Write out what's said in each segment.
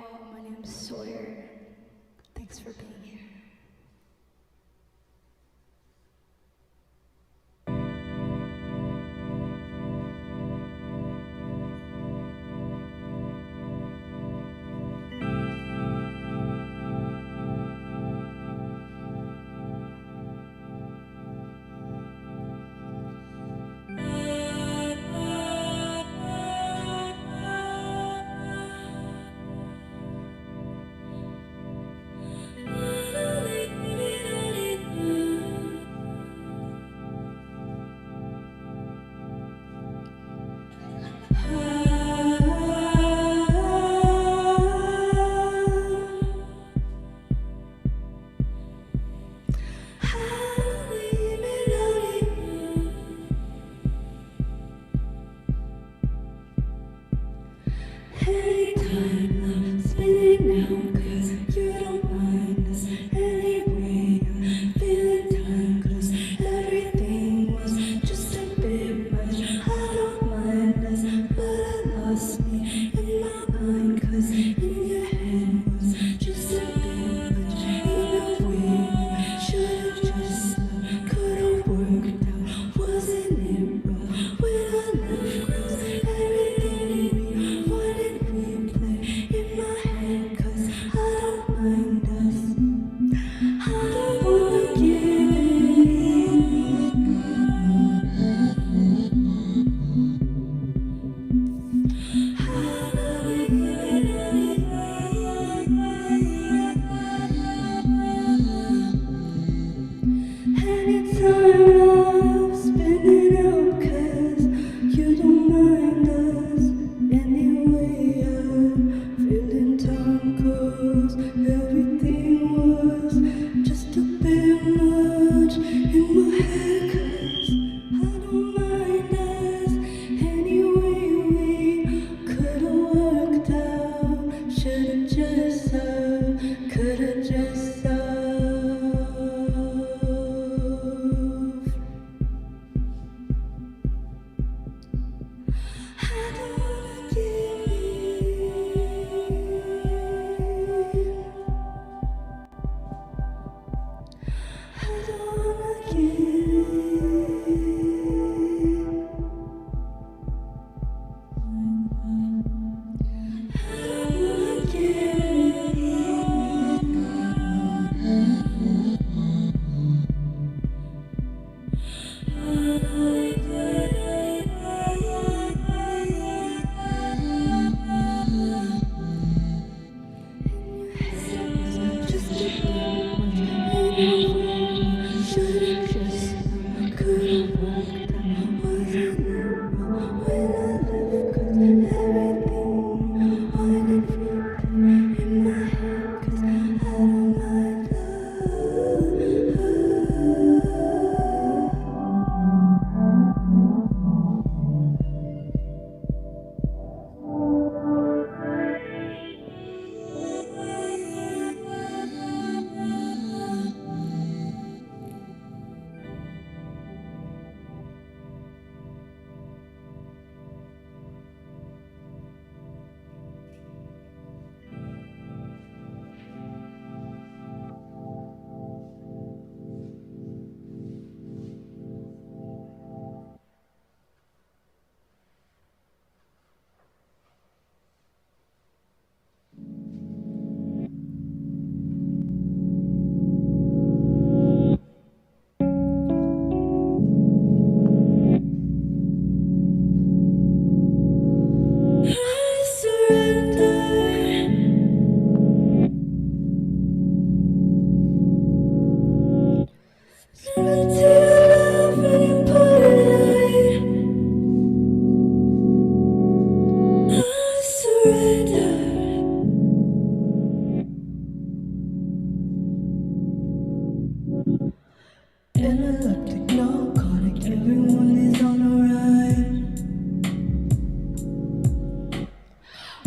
all, my name's Sawyer. Thanks for being here.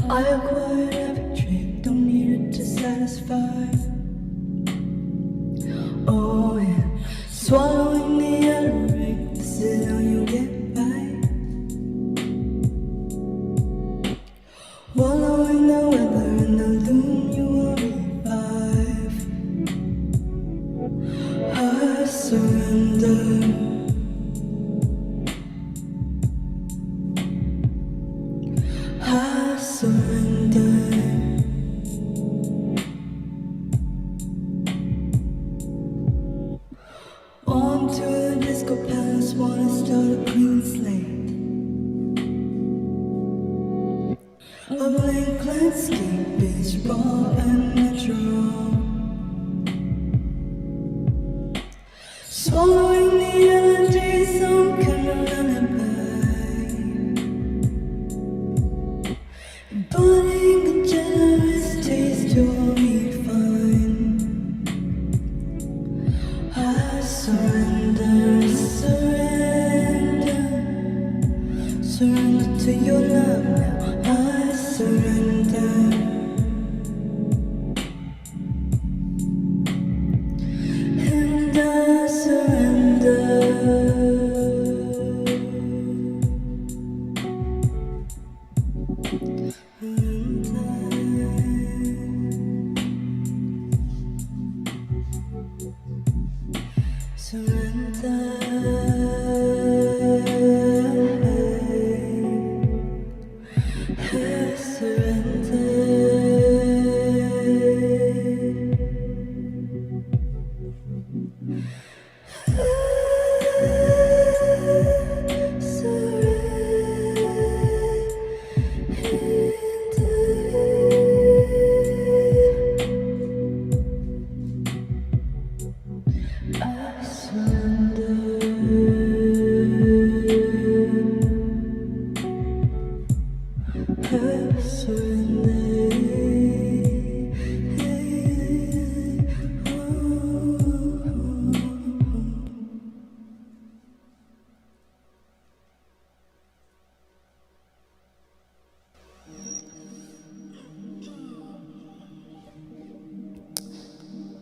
I acquired every trick, don't need it to satisfy. Oh yeah, swallowing the electric, this is how you get by. Wallowing the weather and the ball and a drum, swallowing the energy, some kind of lullaby, embodying the generous taste you'll refine. I surrender, surrender, surrender to your love now. I surrender. And I surrender. And I surrender.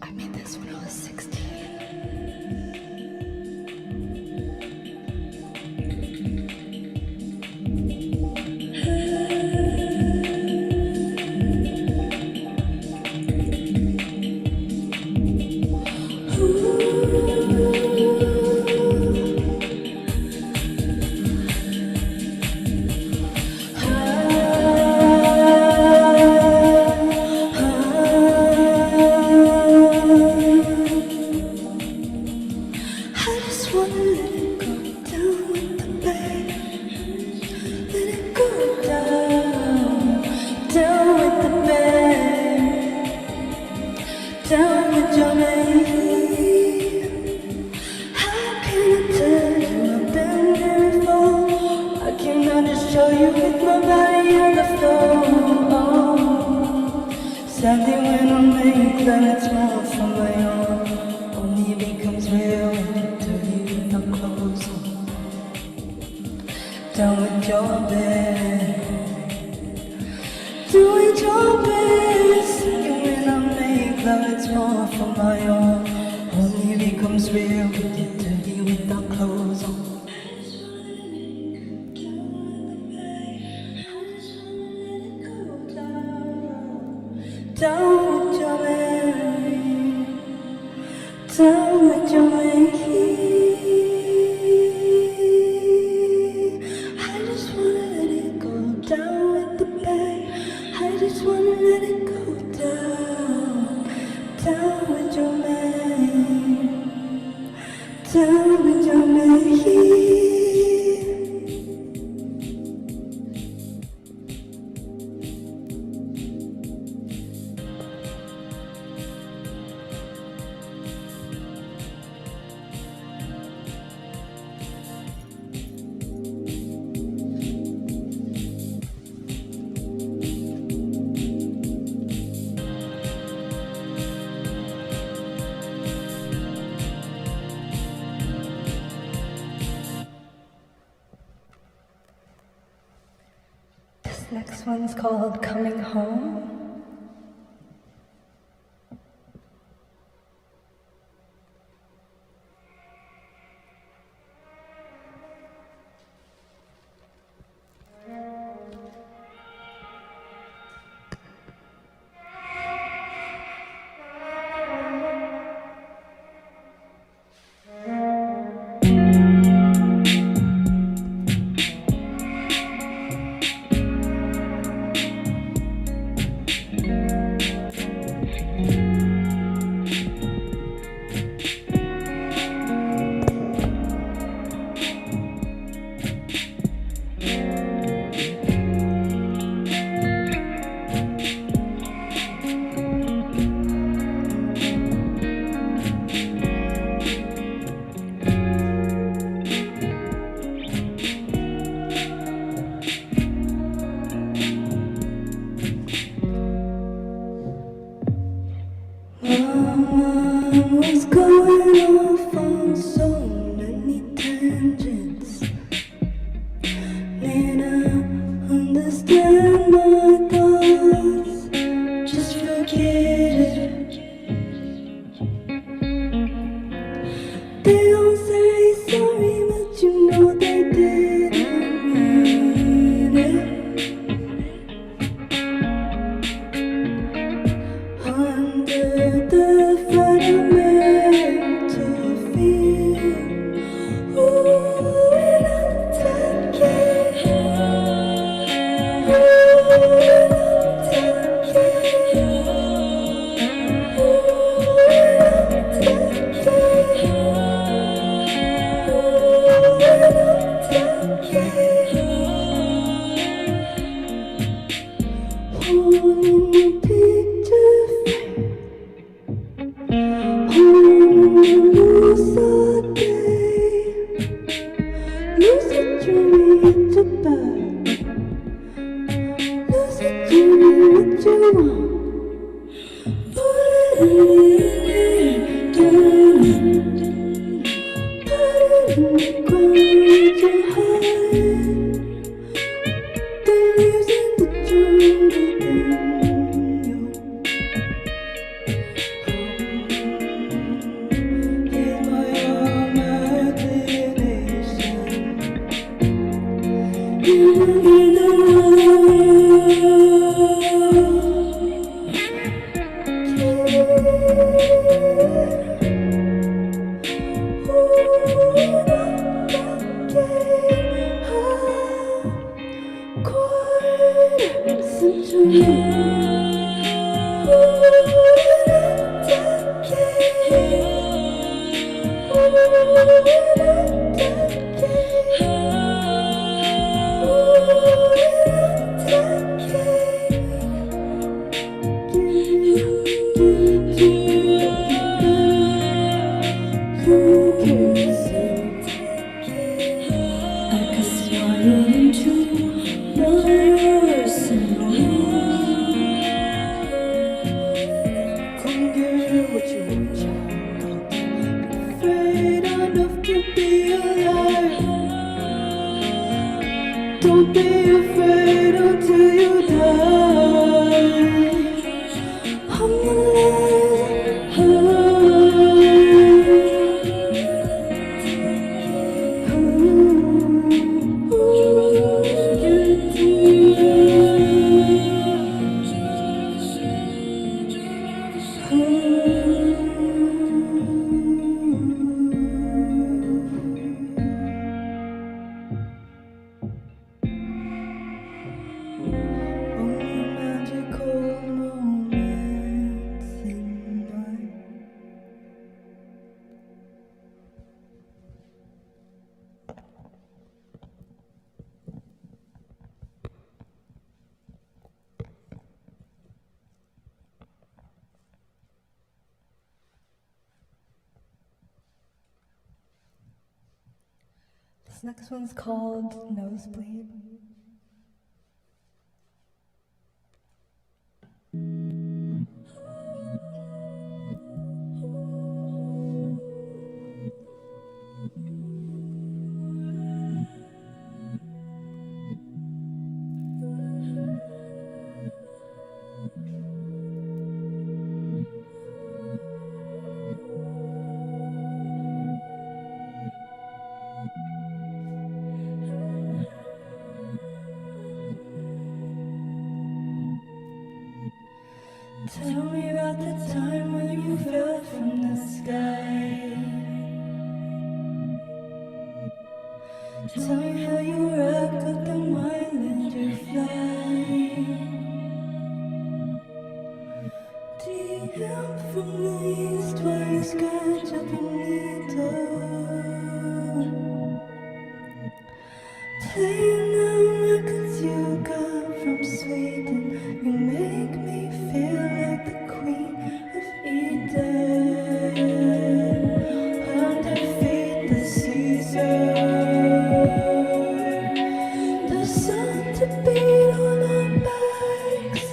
I made this when I was 16. Down with your name. How can I tell you I've been there before? I cannot just show you with my body on the floor. Sadly when I make that it's more for my own. Only becomes real when you do it with my clothes on. Down with your bed. Doing your best. When I make love, it's more for my own. Only becomes real when you dirty without clothes on. Down with your man. Down with your man. I just wanna let it go down with the bang. I just wanna let it go down, down with your man, down with your man. Next one's called Coming Home. was going off on so many tangents. May not understand my thoughts, just forget it. They all say sorry, but you know they didn't mean it. Under the fundamental feel, ooh, and I'm taking, ooh, and I'm taking, ooh, and I'm taking, ooh, and I'm taking, holding the picture frame. Lose a day, lose a dream to buy, lose a dream what you want, put it in the ground you hide, the leaves in the jungle in you. Here's my imagination. You will know. Don't be afraid until you die. I'm This next one's called Nosebleed. Tell me about the time when you fell from the sky. Tell me how you wrapped up the island you fly. DM from the east while you scratch up your needle. Playing the records you got from Sweden. You make me feel like the queen of Eden. Under feet the season. The sun to beat on our backs.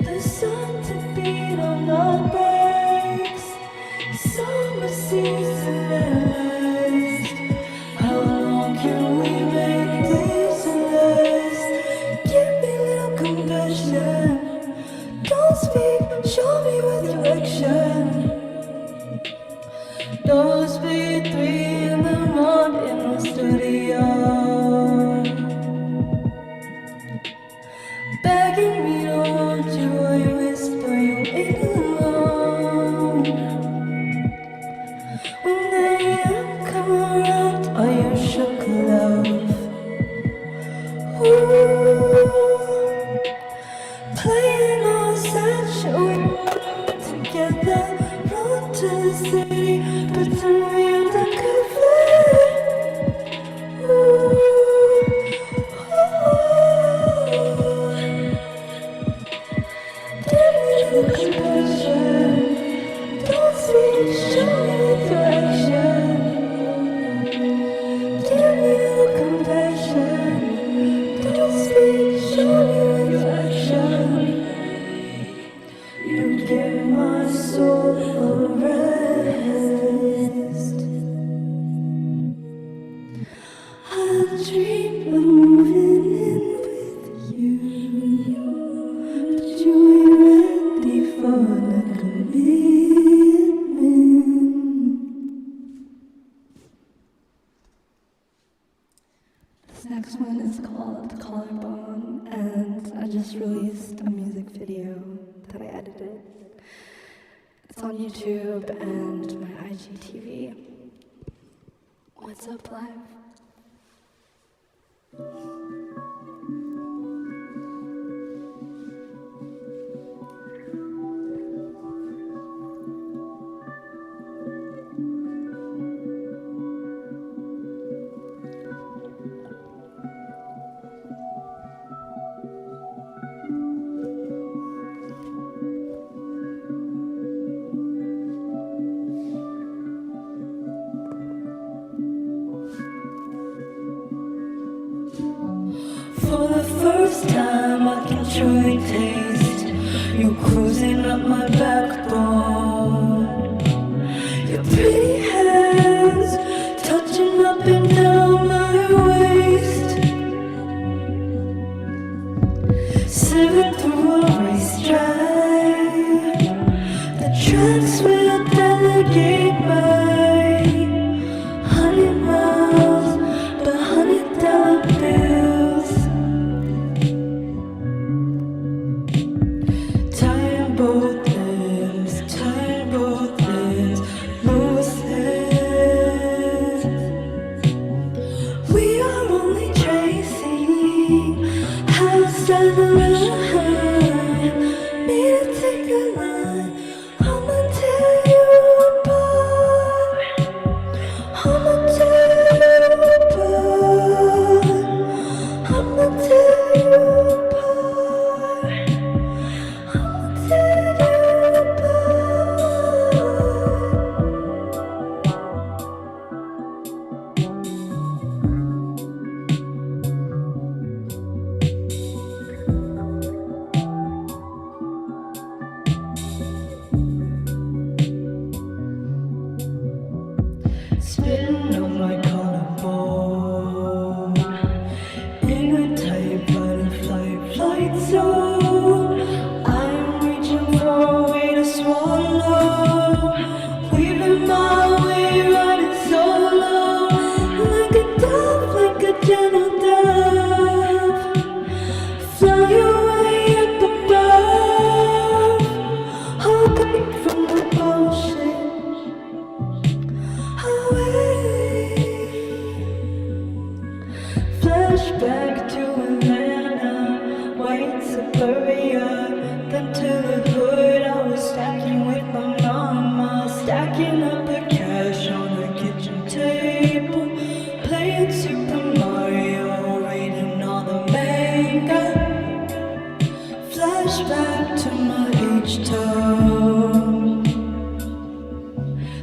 The sun to beat on our backs. compassion. Don't speak, show me direction. Give me the compassion. Don't speak, show me direction. You give my soul a rest. I dream of moving in with you, but you ain't ready for the commitment. This next one is called Collarbone, and I just released a music video that I edited. It's on YouTube and my IGTV. What's up, live? For the first time I can truly taste you cruising up my backbone. Your pretty hands touching up and down my waist. Sailing through a racetrack. The tracks will delegate my 100 miles, but 100 bills. Tying both ends, loose ends. We are only tracing outside the line. Need to take a line. I'ma tear you apart. I'ma tear you apart. I'ma tear you apart. I'ma tear you spitting on my collarbone in a tight butterfly flight zone. I'm reaching for a way to swallow, weaving my way running solo, like a dove, like a gentle dove. Fly away up above, hoping from the ocean. Flashback to Atlanta, white suburbia, then to the hood. I was stacking with my mama, stacking up the cash on the kitchen table, playing Super Mario, reading all the manga. Flashback to my H-tone.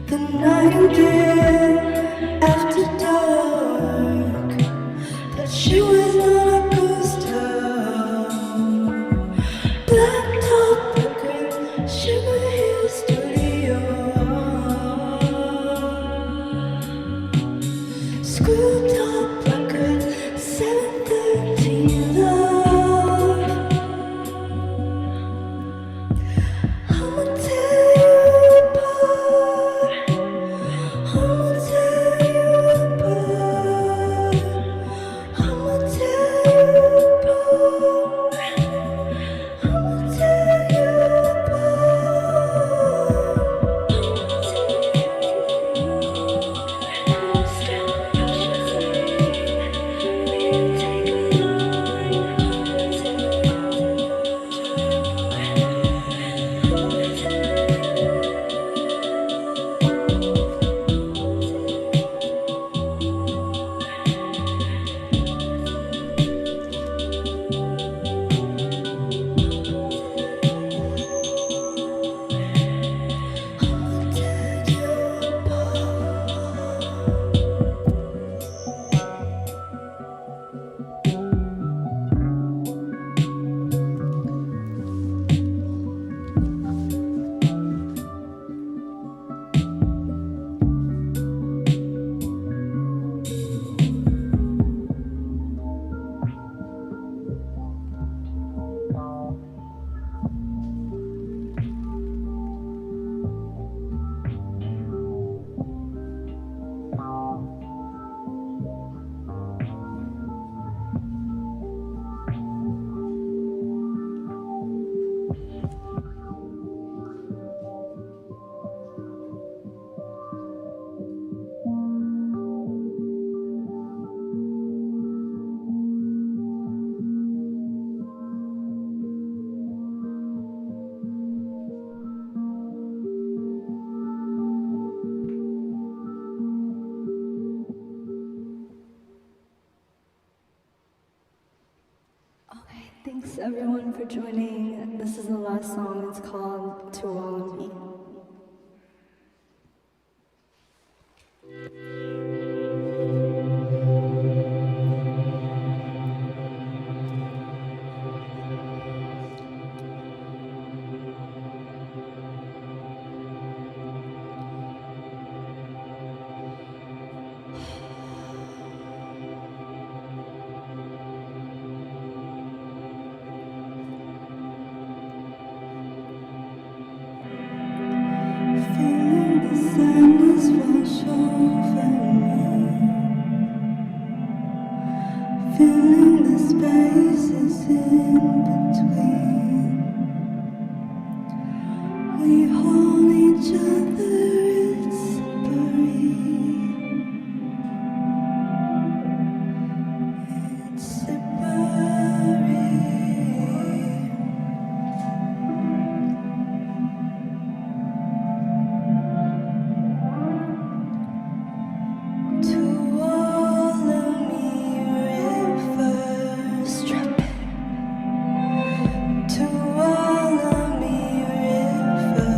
The night again after dark, that she was not a ghost town. Black top record, Sugar Hill Studio. Screw top record, 713 love. I'ma tear you apart. I'ma tear you apart. I'ma tear you apart. I'ma tear you apart. everyone for joining. This is the last song. It's called To All of Me. Feeling the sadness wash over me. Feeling the spaces in between. We hold each other, it's separate. It's separate. To all of me rivers, drop it. To all of me rivers,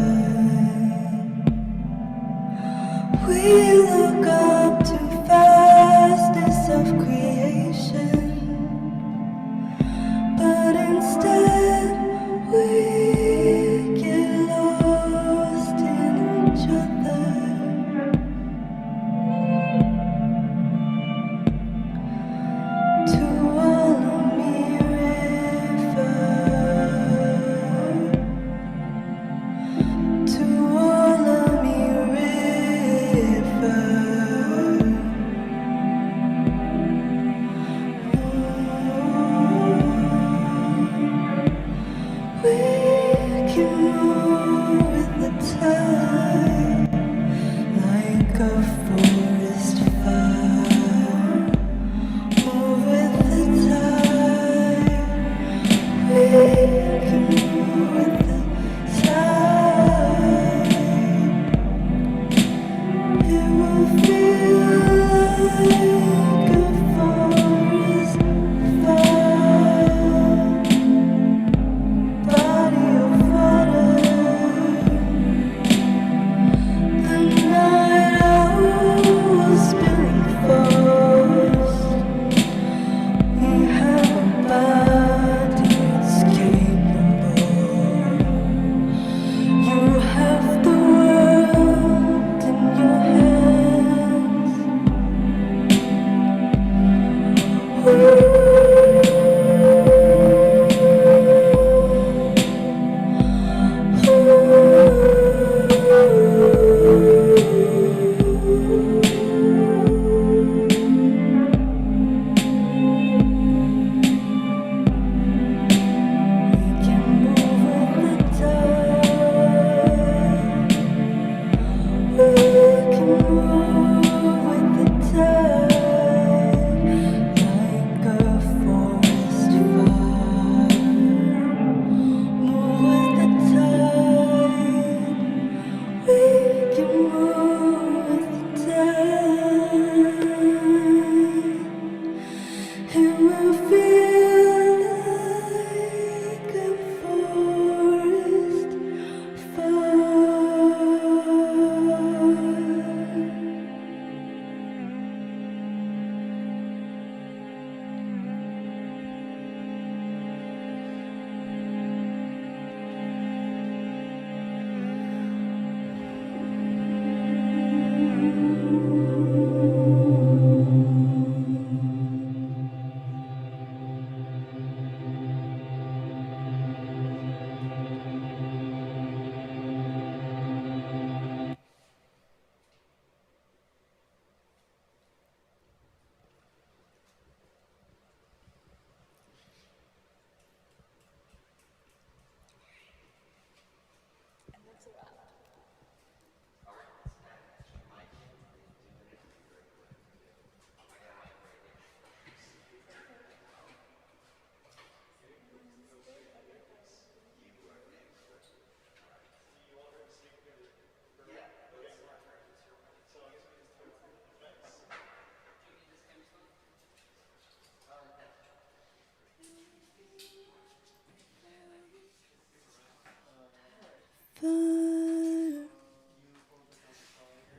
fire.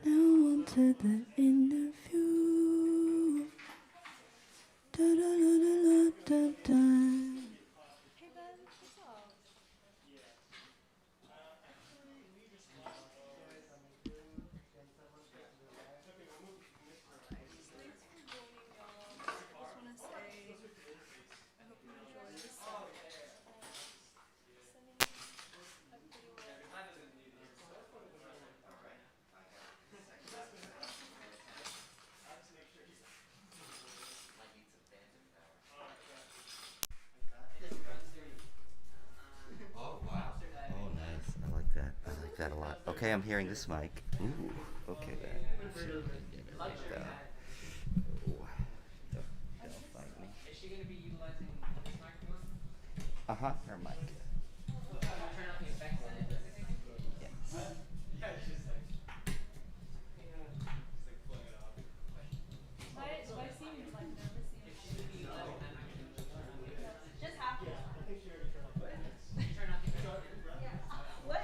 Now on to the interview. Da da da da da da. Hey Ben, what's up? Thanks for joining, y'all. I just want to say, I hope you enjoy this song. Sending a pretty well. Oh, wow. Oh, nice. I like that. I like that a lot. Okay, I'm hearing this mic. Ooh, okay then. Ooh. Don't fight me. Is she going to be utilizing this microphone? Uh-huh, her mic. Turn off the effects on it? Yes. Do I seem like nervous? Just half the time. What?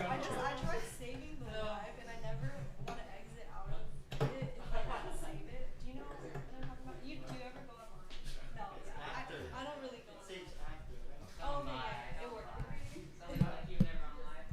I tried saving the live and I never want to exit out of it if I want to save it. Do you know what I'm talking about? Do you ever go online? No, yeah. I don't really go online. Oh, okay, yeah, it worked. Sounds like you were never on live.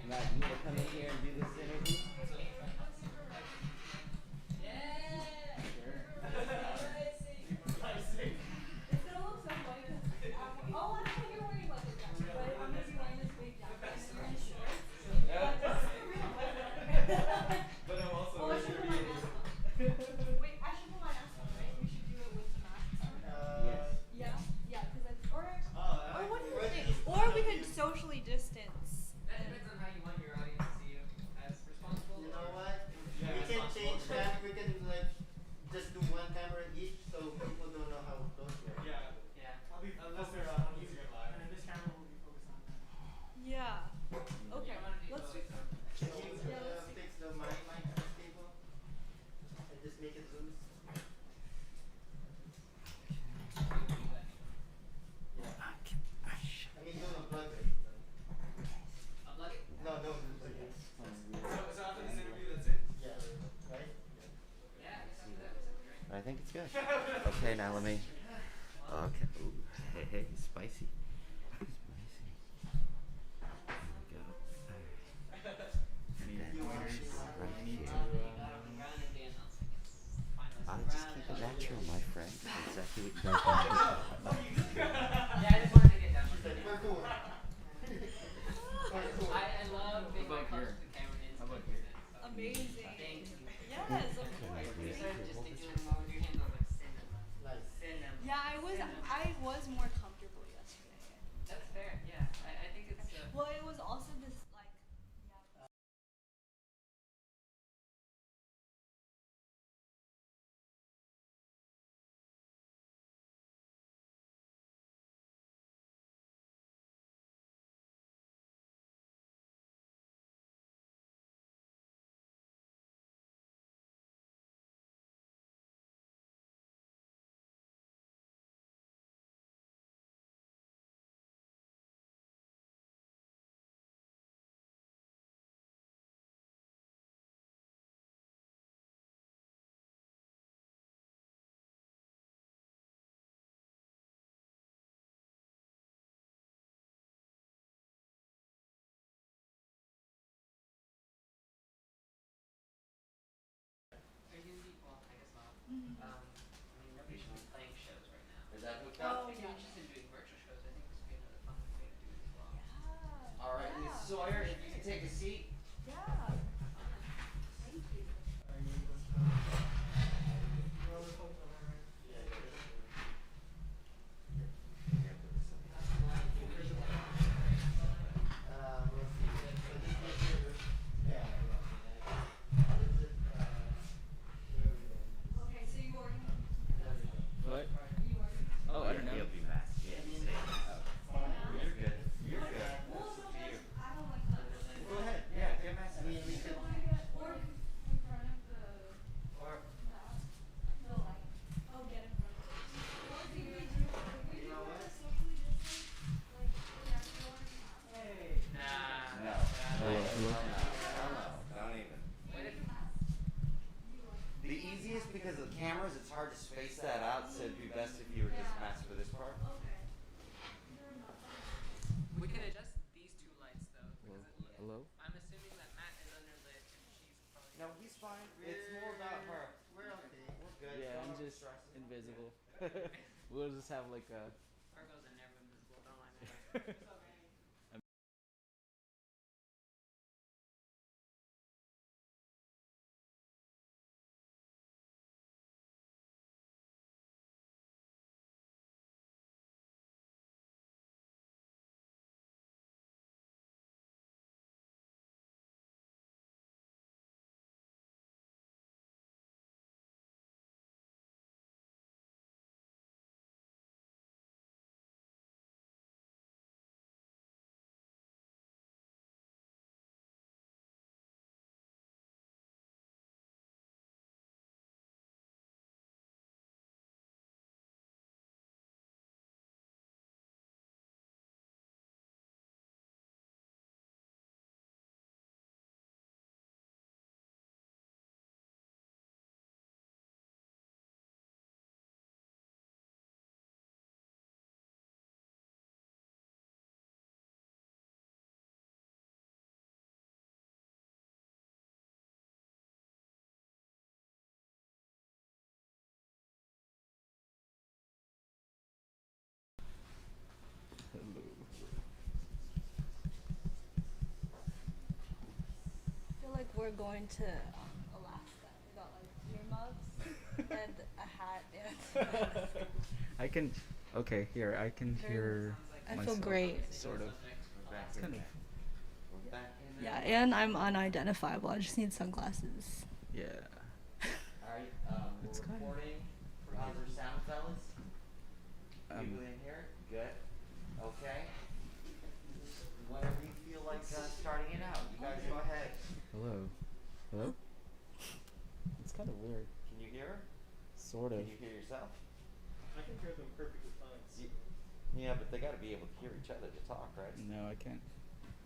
Matt, you want to come in here and do this interview? It's gonna look so funny because oh, I thought you were wearing like a jacket, but I'm gonna be wearing this big jacket and you're in shorts. Like, this is the real weather. But I'm also Oh, I should put my mask on. Wait, I should put my mask on, right? We should do it with the mask on. Yes. Yeah, yeah, because it's or what do you think? Or we could socially distance. That depends on how you want your audience to see you. As responsible. You know what? Yeah, We can change responsible. that. We can like just do one camera each so people don't know how close we are. Yeah. Yeah. Unless they're on Instagram Live. And this camera will be focused on that. Yeah. Okay. Let's do. Can you Yeah, let's see. fix the mic cable and just make it loose? Yeah. I mean, don't unplug it. Unplug it? No, no, unplug it. So after this interview, that's it? Yeah. Right? Yeah, I guess after that was great. I think it's good. Okay, now let me. Okay. Ooh, hey, hey, spicy. Spicy. There we go. Alright. And then here's right here. Just keep it natural, my friend. Exactly what you guys want to do. Yeah, I just wanted to get that one. Parkour. Parkour. I love being like close to the camera and How about here? Amazing. Thank you. Yes, of course. You started just like doing them all with your hands. I was like, send them. Nice. Send them. Yeah, I was more comfortable yesterday. That's fair. Yeah. I think it's. Well, it was also this like. Yeah. Are you gonna be? Well, I guess not. I mean, nobody's really playing shows right now. Is that hooked Oh, up? If you're interested in doing virtual shows, I think this would be another fun way to do it as well. Yeah. All right, Yeah. Miss Sawyer, if you can take a seat. Yeah. Thank you. Are you able to roll the photo, alright? Yeah, yeah, we'll see. So this is your, yeah. This is, because of the cameras, it's hard to space that out, so it'd be best if you were just matched for this part. We can adjust these two lights though. Because Hello? I'm assuming that Matt is underlit and she's probably. No, he's fine. It's more about her. We're okay. We're good. Yeah, Don't I'm just stress it. invisible. We'll just have like a. Virgos are never invisible. Don't lie, man. I feel like we're going to Alaska. We got like earmuffs and a hat and I can. Okay, here I can hear. I feel myself, great. Sort of. We're back It's in kind of. there. We're back in Yeah, there. and I'm unidentifiable. I just need sunglasses. Yeah. Alright, It's we're kinda- recording. How's our sound, fellas? People Um, in here? Good. Okay. Whenever you feel like starting it out, you guys go ahead. Hello. Hello. It's kind of weird. Can you hear her? Sort of. Can you hear yourself? I can hear them perfectly fine. So. Yeah, but they gotta be able to hear each other to talk, right? No, I can't.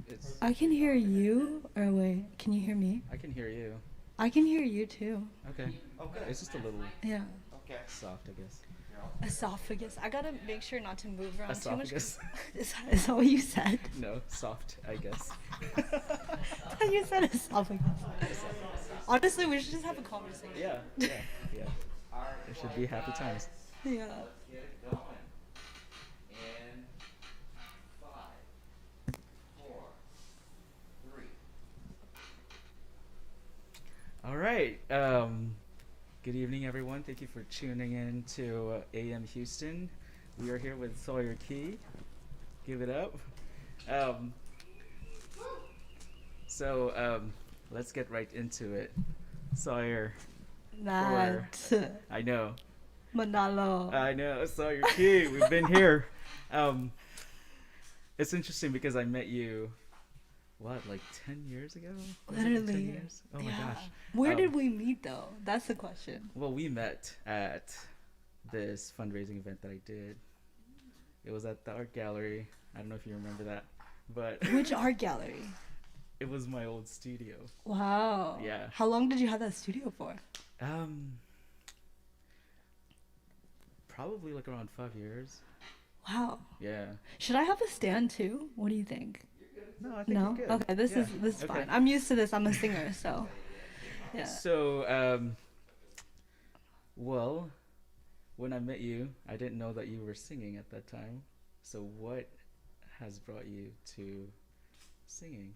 It's. I can hear you. Or wait, can you hear me? I can hear you. I can hear you too. Okay. Oh, good. It's just a little Yeah. Okay. soft, I guess. You're all Esophagus. I gotta make sure not to move around too much. Esophagus. Is that what you said? No, soft, I guess. I thought you said esophagus. Honestly, we should just have a conversation. Yeah. Alright, It should be happy times. Yeah. let's get it going. In 5, 4, 3. All right. Good evening, everyone. Thank you for tuning in to AM Houston. We are here with Sawyer Key. Give it up. So let's get right into it. Sawyer, That. I know. Manalo. I know, Sawyer Key. We've been here. It's interesting because I met you, what, like 10 years ago? Was it 10 Literally. years? Oh my Yeah. gosh. Where Um, did we meet though? That's the question. Well, we met at this fundraising event that I did. It was at the art gallery. I don't know if you remember that, but Which art gallery? it was my old studio. Wow. Yeah. How long did you have that studio for? Probably like around 5 years. Wow. Yeah. Should I have a stand too? What do you think? No, I think No? you're good. Okay, this Yeah. is Okay. fine. I'm used to this. I'm a singer, so yeah. So, well, when I met you, I didn't know that you were singing at that time. So, what has brought you to singing?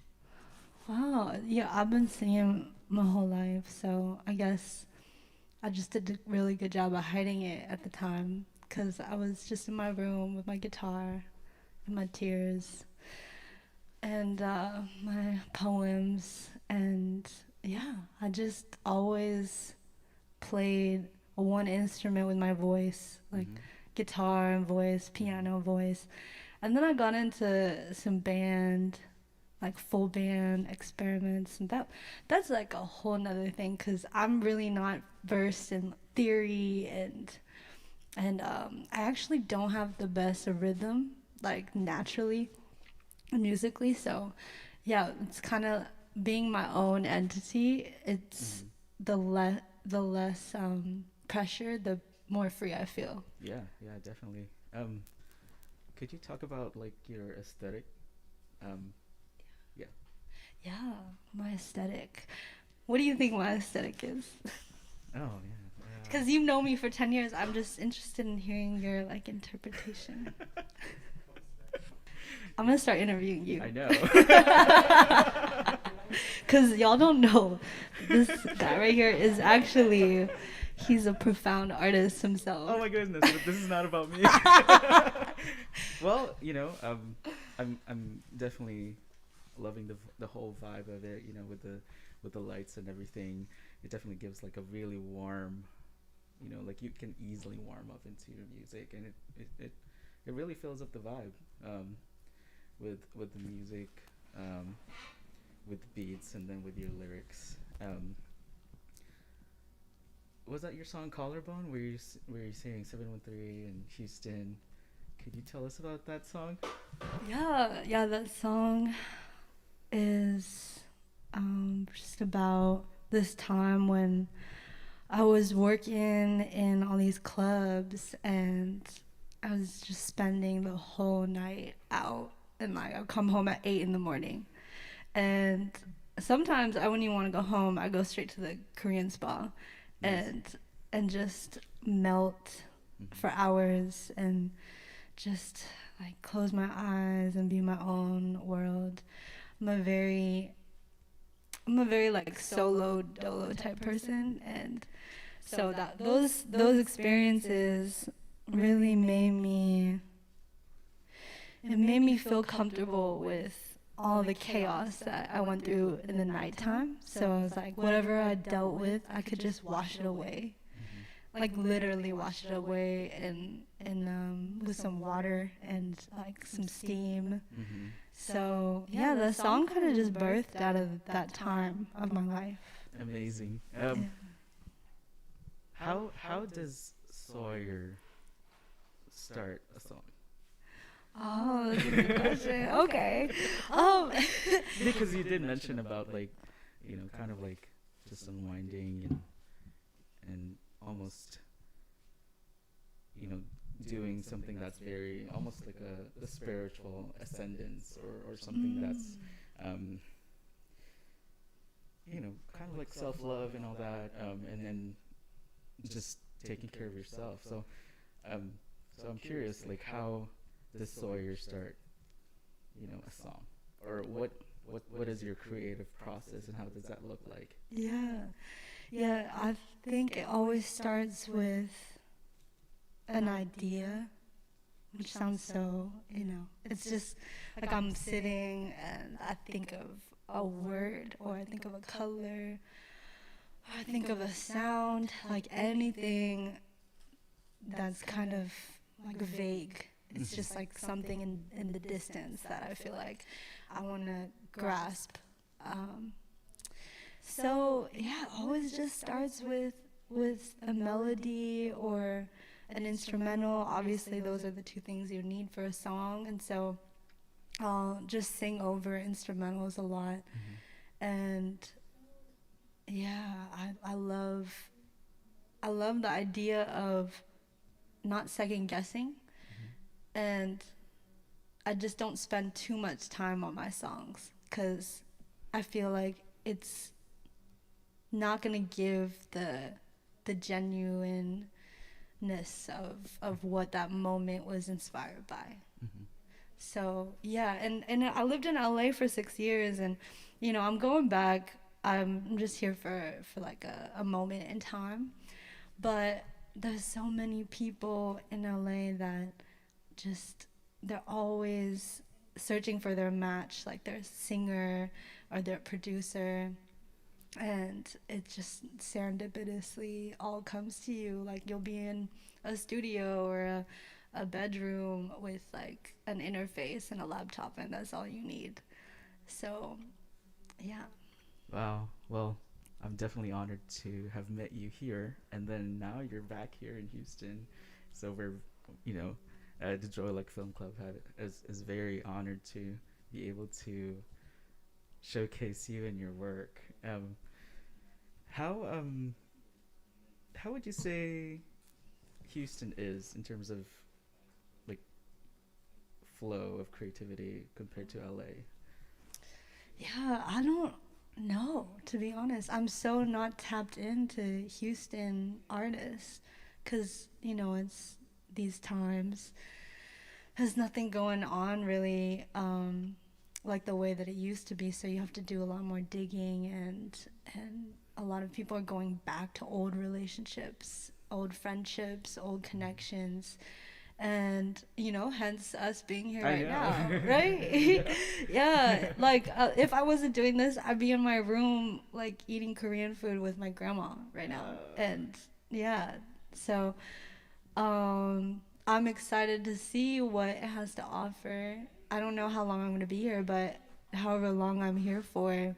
Wow. Yeah, I've been singing my whole life, so I guess I just did a really good job of hiding it at the time because I was just in my room with my guitar and my tears and my poems, and yeah, I just always played one instrument with my voice, like guitar and voice, piano voice, and then I got into some band, like full band experiments, and that's like a whole nother thing because I'm really not versed in theory, and I actually don't have the best rhythm, like naturally musically, so yeah, it's kind of being my own entity. It's the less pressure, the more free I feel. Yeah, yeah, definitely. Could you talk about like your aesthetic? Yeah. Yeah, my aesthetic. What do you think my aesthetic is? Oh yeah. Because you've known me for 10 years, I'm just interested in hearing your like interpretation. I'm gonna start interviewing you. I know. Because y'all don't know, this guy right here is actually, he's a profound artist himself. Oh my goodness, but this is not about me. Well, I'm definitely loving the whole vibe of it. With the lights and everything, it definitely gives like a really warm, like you can easily warm up into your music, and it really fills up the vibe with the music, with the beats, and then with your lyrics. Was that your song Collarbone, where you're saying 713 and Houston? Could you tell us about that song? Yeah, that song is just about this time when I was working in all these clubs and I was just spending the whole night out, and like I'd come home at 8 in the morning, and sometimes I wouldn't even want to go home. I go straight to the Korean spa. Nice. and just melt for hours and just like close my eyes and be in my own world. I'm a very like solo dolo type person, and so that those experiences really made me feel comfortable with all the chaos that I went through in the nighttime. So I was like, whatever I dealt with, I could just wash it away. Like literally wash it away and with some water and like some steam. So yeah, the song kind of just birthed out of that time of my life. Amazing. How does Sawyer start a song? Oh, that's a good question. Okay. Because you did mention about like, kind of like just unwinding and almost, doing something that's very almost like a spiritual ascendance or something that's, kind of like self-love and all that, and then just taking care of yourself. So I'm curious, like, how does Sawyer start, a song, or what is your creative process and how does that look like? Yeah, I think it always starts with an idea, which sounds so, it's just like I'm sitting and I think of a word, or I think of a color, or I think of a sound, like anything that's kind of like vague. It's just like something in the distance that I feel like I want to grasp. So yeah, it always just starts with a melody or an instrumental. Obviously, those are the two things you need for a song, and so I'll just sing over instrumentals a lot. And yeah, I love the idea of not second guessing, and I just don't spend too much time on my songs because I feel like it's not gonna give the genuineness of what that moment was inspired by. So yeah, and I lived in LA for 6 years, and I'm going back. I'm just here for like a moment in time, but there's so many people in LA that just, they're always searching for their match, like their singer or their producer, and it just serendipitously all comes to you. Like you'll be in a studio or a bedroom with like an interface and a laptop, and that's all you need. So yeah. Wow. Well, I'm definitely honored to have met you here, and then now you're back here in Houston. So we're, the Joy Luck Film Club is very honored to be able to showcase you and your work. How how would you say Houston is in terms of like flow of creativity compared to LA? Yeah, I don't know, to be honest. I'm so not tapped into Houston artists because, you know, it's these times. There's nothing going on really like the way that it used to be. So you have to do a lot more digging, and a lot of people are going back to old relationships, old friendships, old connections. And you know, hence us being here right now, right? Yeah, like if I wasn't doing this, I'd be in my room like eating Korean food with my grandma right now. And yeah, so I'm excited to see what it has to offer. I don't know how long I'm going to be here, but however long I'm here for,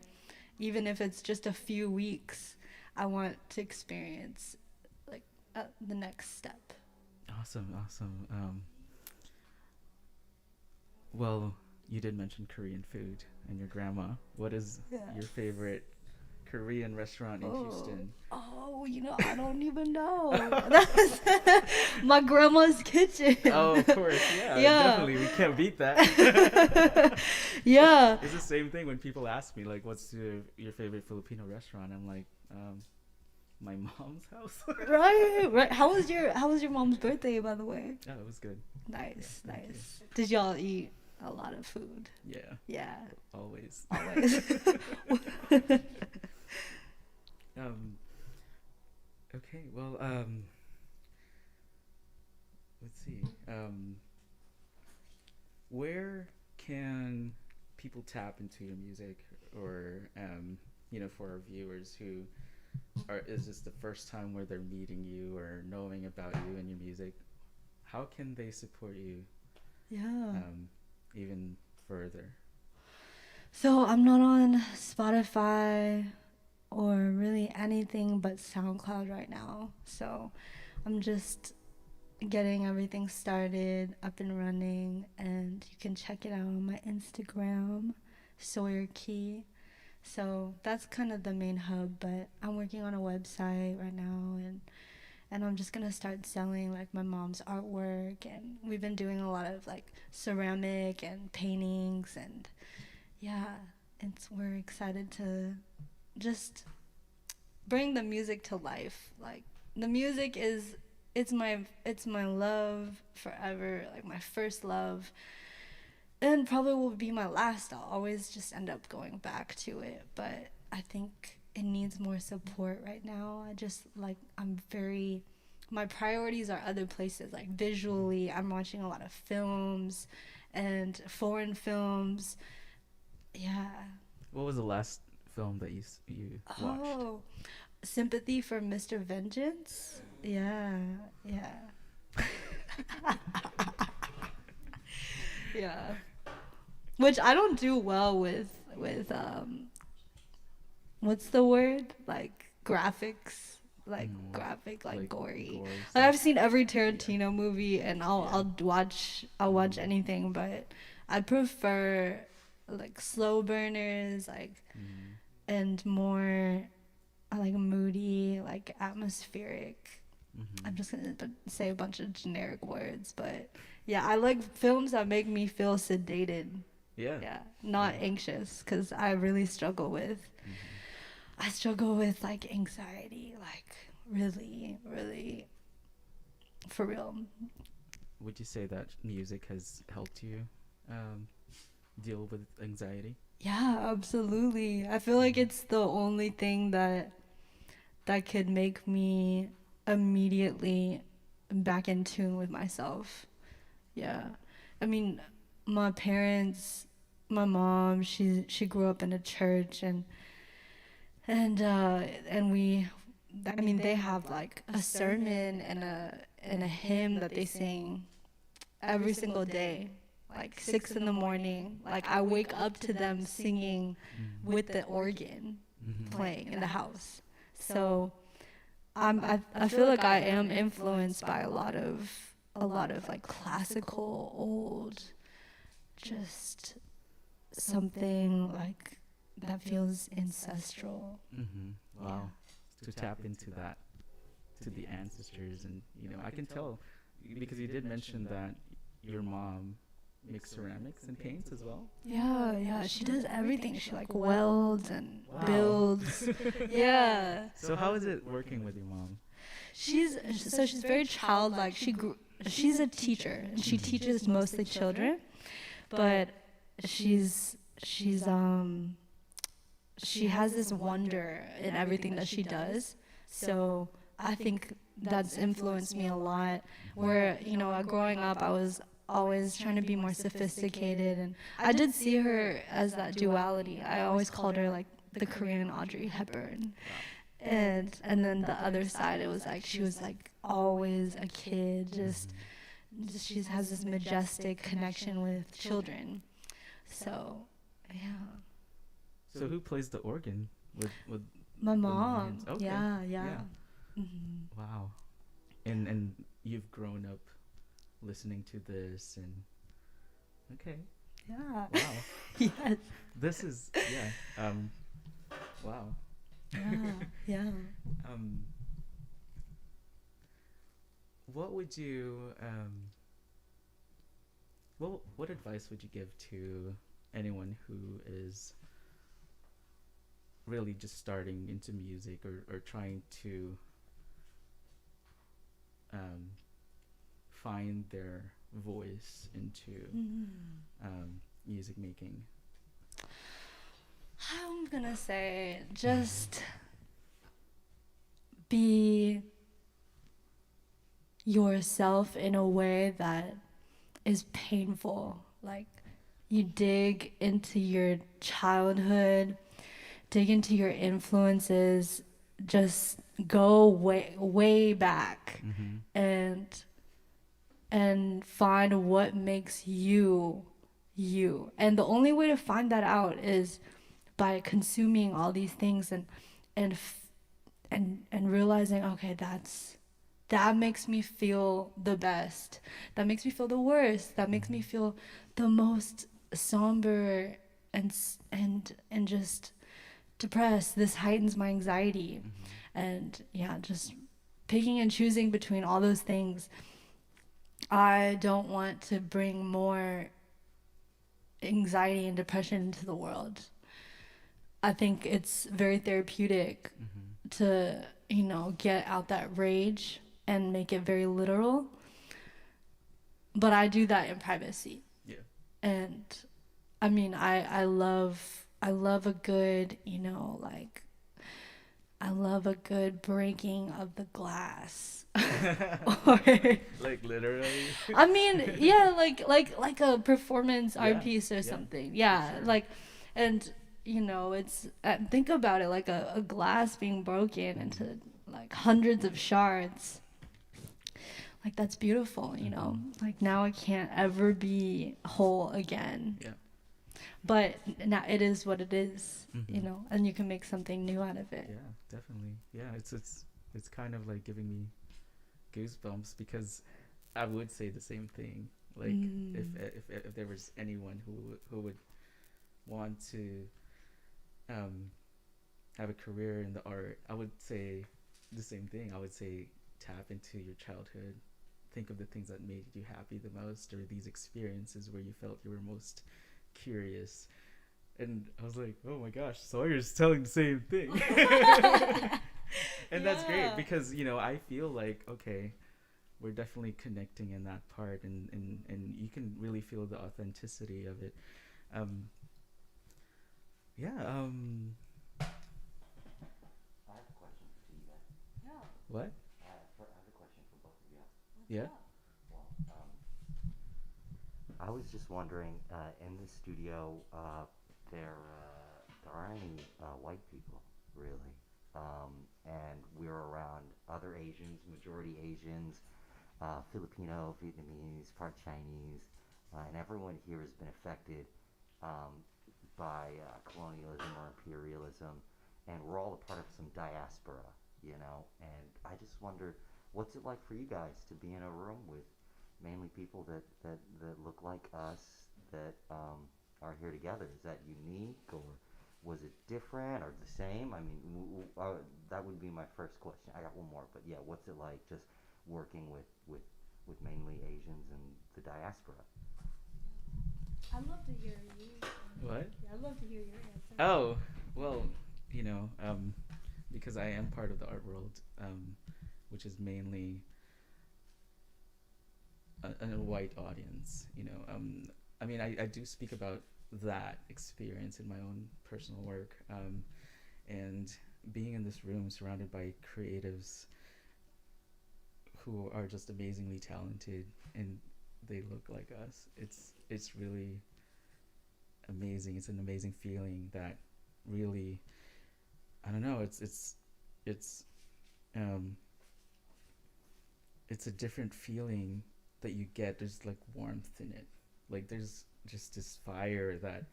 even if it's just a few weeks, I want to experience like the next step. Awesome. Well, you did mention Korean food and your grandma. What is your favorite Korean restaurant in Houston? Oh, you know, I don't even know. That's my grandma's kitchen. Oh, of course, yeah. Definitely, we can't beat that. Yeah. It's the same thing when people ask me, like, what's your favorite Filipino restaurant? I'm like, my mom's house. Right. How was your mom's birthday, by the way? Oh, it was good. Nice. Yeah, Did y'all eat a lot of food? Yeah. Always. Okay, well, let's see. Where can people tap into your music, or you know, for our viewers who is this the first time where they're meeting you or knowing about you and your music? How can they support you? Yeah. Even further. So I'm not on Spotify or really anything but SoundCloud right now. So I'm just getting everything started, up and running, and you can check it out on my Instagram, Sawyer Key. So that's kind of the main hub, but I'm working on a website right now, and I'm just gonna start selling like my mom's artwork, and we've been doing a lot of like ceramic and paintings, and yeah, we're excited to just bring the music to life. Like the music it's my love forever, like my first love, and probably will be my last. I'll always just end up going back to it, but I think it needs more support right now. My priorities are other places. Like visually, I'm watching a lot of films and foreign films. Yeah. What was the last film that you watched? Oh, Sympathy for Mr. Vengeance. Yeah. Yeah. Which I don't do well with what's the word? Like graphics, like gory. Like I've seen every Tarantino movie, and I'll watch anything, but I prefer like slow burners, like and more like moody, like atmospheric. I'm just gonna say a bunch of generic words, but yeah, I like films that make me feel sedated. Yeah, not anxious, because I really struggle with. I struggle with like anxiety, like really, really, for real. Would you say that music has helped you deal with anxiety? Yeah, absolutely. I feel like it's the only thing that could make me immediately back in tune with myself. Yeah. I mean, my parents, my mom, she grew up in a church, and we, I mean, they have like a sermon and a hymn that they sing every single day, like 6 a.m. Like I wake up to them singing with the organ playing in the house. So I feel like I am influenced by a lot of like classical old, just something like that feels ancestral. Wow. To tap into to the ancestors, and I can tell because you did mention that your mom makes ceramics and paints as well. Yeah, she does everything. She like welds and Wow. builds. Yeah. So how is it working with your mom? She's very childlike. She's a teacher and she teaches mostly children, but she has this wonder in everything that she does. So I think that's influenced me a lot. Where growing up, I was always trying to be more sophisticated, and I did see her as that duality. I always called her like the Korean Audrey Hepburn. And then the other side, it was like she was like always a kid, just she has this majestic connection with children. So yeah. So who plays the organ with My the mom. Mayans? Okay. Yeah. Mm-hmm. Wow. And you've grown up listening to this, and okay. Yeah. Wow. Yes. This is wow. Yeah. What would you what advice would you give to anyone who is really just starting into music, or trying to find their voice into music making? I'm gonna say just be yourself in a way that is painful. Like, you dig into your childhood, dig into your influences, just go way back and find what makes you you. And the only way to find that out is by consuming all these things and realizing, okay, that makes me feel the best, that makes me feel the worst, that makes me feel the most somber and just depressed. This heightens my anxiety. And yeah, just picking and choosing between all those things. I don't want to bring more anxiety and depression into the world. I think it's very therapeutic to, get out that rage and make it very literal. But I do that in privacy. Yeah. And I mean, I love a good, I love a good breaking of the glass. Or, like literally. I mean, yeah, like a performance art piece or something. Yeah, sure. like, and it's think about it, like a glass being broken into like hundreds of shards. Like, that's beautiful, Like, now it can't ever be whole again. Yeah. But now it is what it is, and you can make something new out of it. Yeah, definitely. Yeah, it's kind of like giving me goosebumps, because I would say the same thing. Like, if there was anyone who would want to have a career in the art, I would say the same thing. I would say tap into your childhood. Think of the things that made you happy the most, or these experiences where you felt you were most curious. And I was like, oh my gosh, Sawyer's telling the same thing. And that's great, because I feel like, okay, we're definitely connecting in that part, and you can really feel the authenticity of it. I have a question for you guys. What? I have a question for both of you. Yeah. Well, I was just wondering, in the studio, there aren't any white people, really. And we're around other Asians, majority Asians, Filipino, Vietnamese, part Chinese, and everyone here has been affected by colonialism or imperialism, and we're all a part of some diaspora, and I just wonder, what's it like for you guys to be in a room with mainly people that look like us, that are here together? Is that unique, or Was it different or the same? I mean, that would be my first question. I got one more, but yeah, what's it like just working with mainly Asians and the diaspora? I'd love to hear you. What? Yeah, I'd love to hear your answer. Oh, well, because I am part of the art world, which is mainly a white audience. I mean, I do speak about that experience in my own personal work, and being in this room surrounded by creatives who are just amazingly talented and they look like us. It's really amazing. It's an amazing feeling that really, I don't know, it's a different feeling that you get. There's like warmth in it. Like there's just this fire that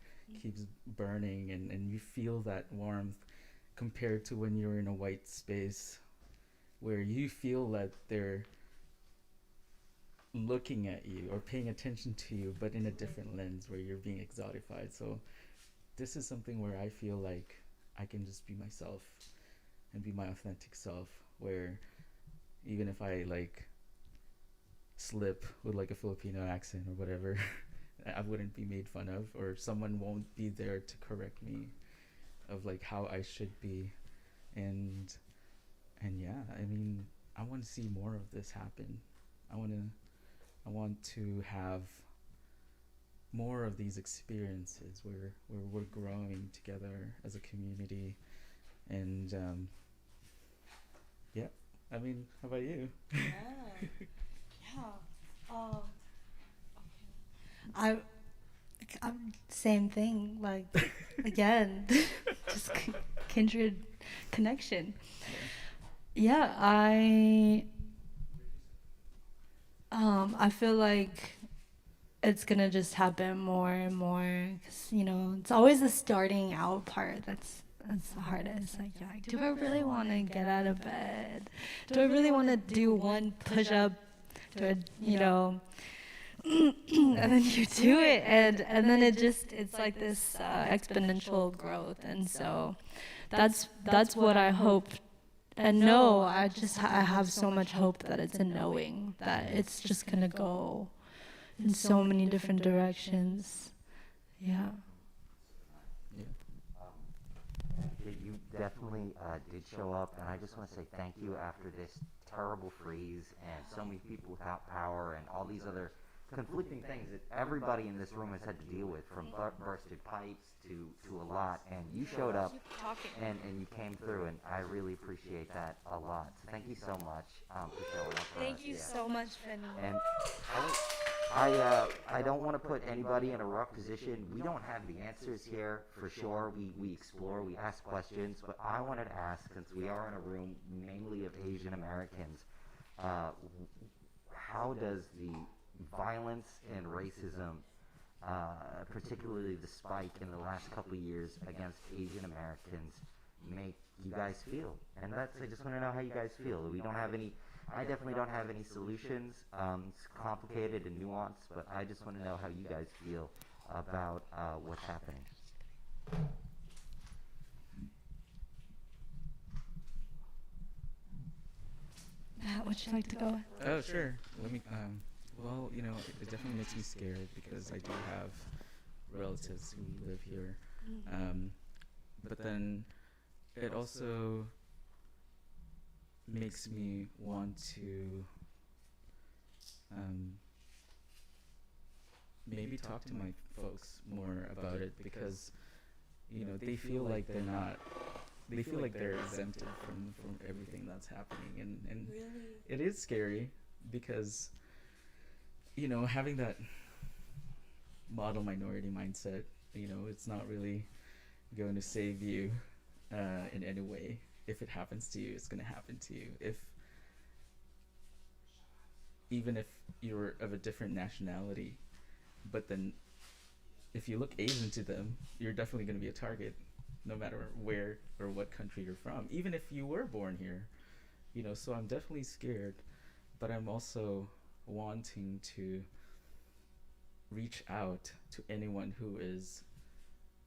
keeps burning, and you feel that warmth compared to when you're in a white space where you feel that they're looking at you or paying attention to you, but in a different lens where you're being exotified. So this is something where I feel like I can just be myself and be my authentic self, where even if I like slip with like a Filipino accent or whatever, I wouldn't be made fun of, or someone won't be there to correct me of like how I should be. And yeah, I mean, I want to see more of this happen. I want to have more of these experiences where we're growing together as a community. And yeah, I mean, how about you? I'm same thing. Like again, just kindred connection. Yeah, I feel like it's gonna just happen more and more, because it's always the starting out part that's the hardest. Like, you're like, do I really want to get out of bed? Do I really want to do one push up? Do I, and then you do it, and then it's like this exponential growth. And so that's what I hope. And no, I have so much hope that it's a knowing that it's just gonna go in so many different directions. Yeah. You definitely did show up, and I just want to say thank you after this terrible freeze and so many people without power and all these other conflicting things that everybody in this room has had to deal with, from bursted pipes to a lot. And you showed up and you came through, and I really appreciate that a lot. So thank you so much for showing up for us. Thank you so much, Benny. And I don't want to put anybody in a rough position. We don't have the answers here for sure. We explore, we ask questions, but I wanted to ask, since we are in a room mainly of Asian Americans, how does the violence and racism, particularly the spike in the last couple of years against Asian Americans, make you guys feel? And I just want to know how you guys feel. I definitely don't have any solutions. It's complicated and nuanced, but I just want to know how you guys feel about what's happening. Matt, would you like to go? Oh, sure. Let me. Well, it definitely makes me scared because I do have relatives who live here. But then it also makes me want to maybe talk to my folks more about it, because they feel like they're exempted from everything that's happening, and Really? it is scary because having that model minority mindset, it's not really going to save you in any way. If it happens to you, it's going to happen to you. Even if you're of a different nationality, but then if you look Asian to them, you're definitely going to be a target, no matter where or what country you're from, even if you were born here. So I'm definitely scared, but I'm also wanting to reach out to anyone who is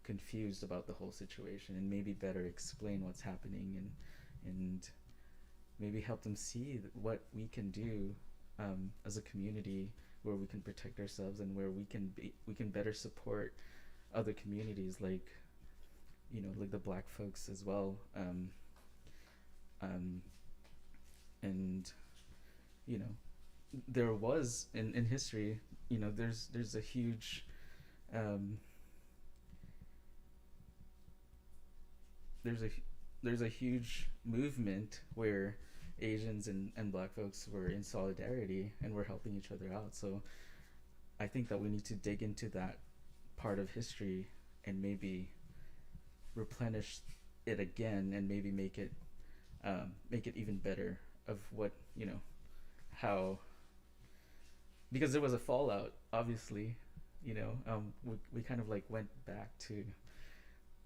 confused about the whole situation, and maybe better explain what's happening, and maybe help them see what we can do as a community, where we can protect ourselves and where we can better support other communities, like, you know, like the Black folks as well. And you know, there was in history, you know, there's a huge there's a huge movement where Asians and Black folks were in solidarity and were helping each other out. So I think that we need to dig into that part of history and maybe replenish it again, and maybe make it even better, of what, you know, how, because there was a fallout, obviously, you know. We kind of like went back to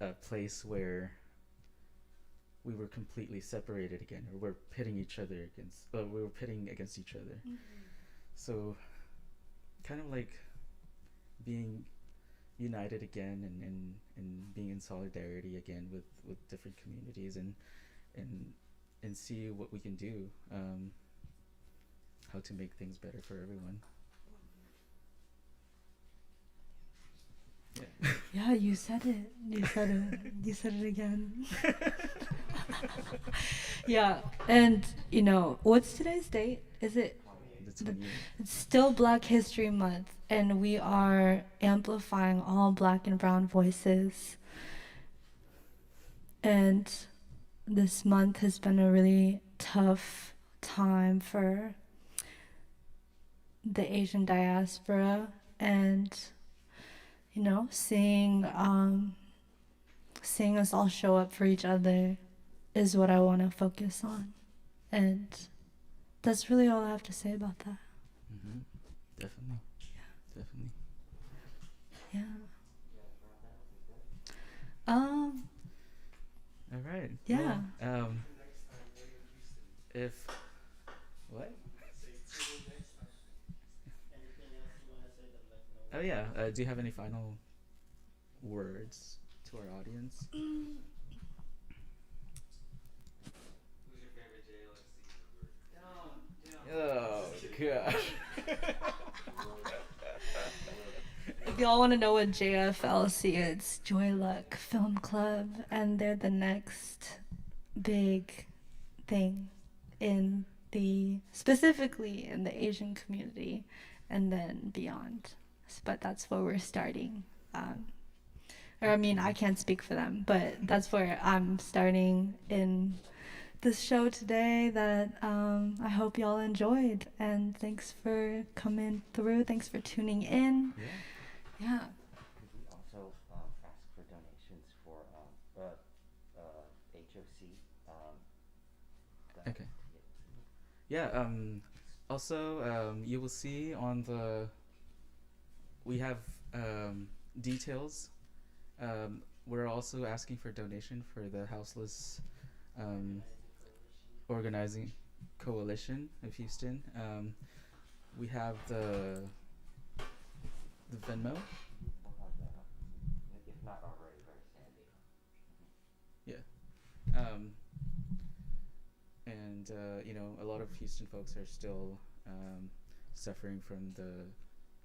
a place where we were completely separated again, or we're pitting each other against, we were pitting against each other. So kind of like being united again, and being in solidarity again with different communities, and see what we can do, how to make things better for everyone. Yeah. Yeah, you said it. You said it again. Yeah, and you know, what's today's date? Is it? It's still Black History Month, and we are amplifying all Black and brown voices. And this month has been a really tough time for the Asian diaspora, and you know, seeing us all show up for each other is what I want to focus on, and that's really all I have to say about that. Mm-hmm. Definitely. Yeah. Definitely. Yeah. All right. Yeah. Well, if what? Oh yeah. Do you have any final words to our audience? Who's your favorite JLFC member? Oh gosh. If y'all want to know what JFLC is, it's Joy Luck Film Club, and they're the next big thing specifically in the Asian community, and then beyond. But that's where we're starting. Or I mean, I can't speak for them, but that's where I'm starting in this show today, that I hope y'all enjoyed, and thanks for coming through. Thanks for tuning in. Yeah. Could we also ask for donations for HOC? Okay. Yeah. Also, you will see on we have details. We're also asking for donation for the Houseless Organizing Coalition of Houston. We have the Venmo. If not already, very sandy. Yeah. And you know, a lot of Houston folks are still suffering from the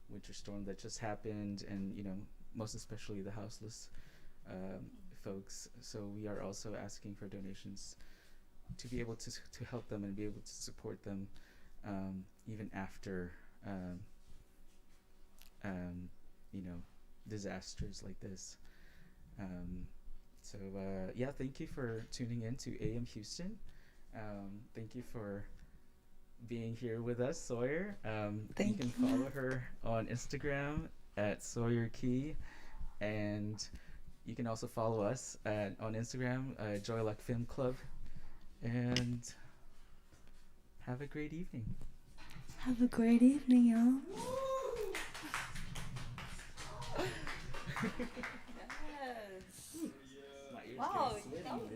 winter storm that just happened, and you know, most especially the houseless folks. So we are also asking for donations to be able to help them and be able to support them even after you know, disasters like this. So yeah, thank you for tuning in to AM Houston. Thank you for being here with us, Sawyer. You can follow her on Instagram at Sawyer Key, and you can also follow us on Instagram, Joy Luck Film Club. And have a great evening. Have a great evening, y'all. Yes. My ears Wow, getting sweaty. that was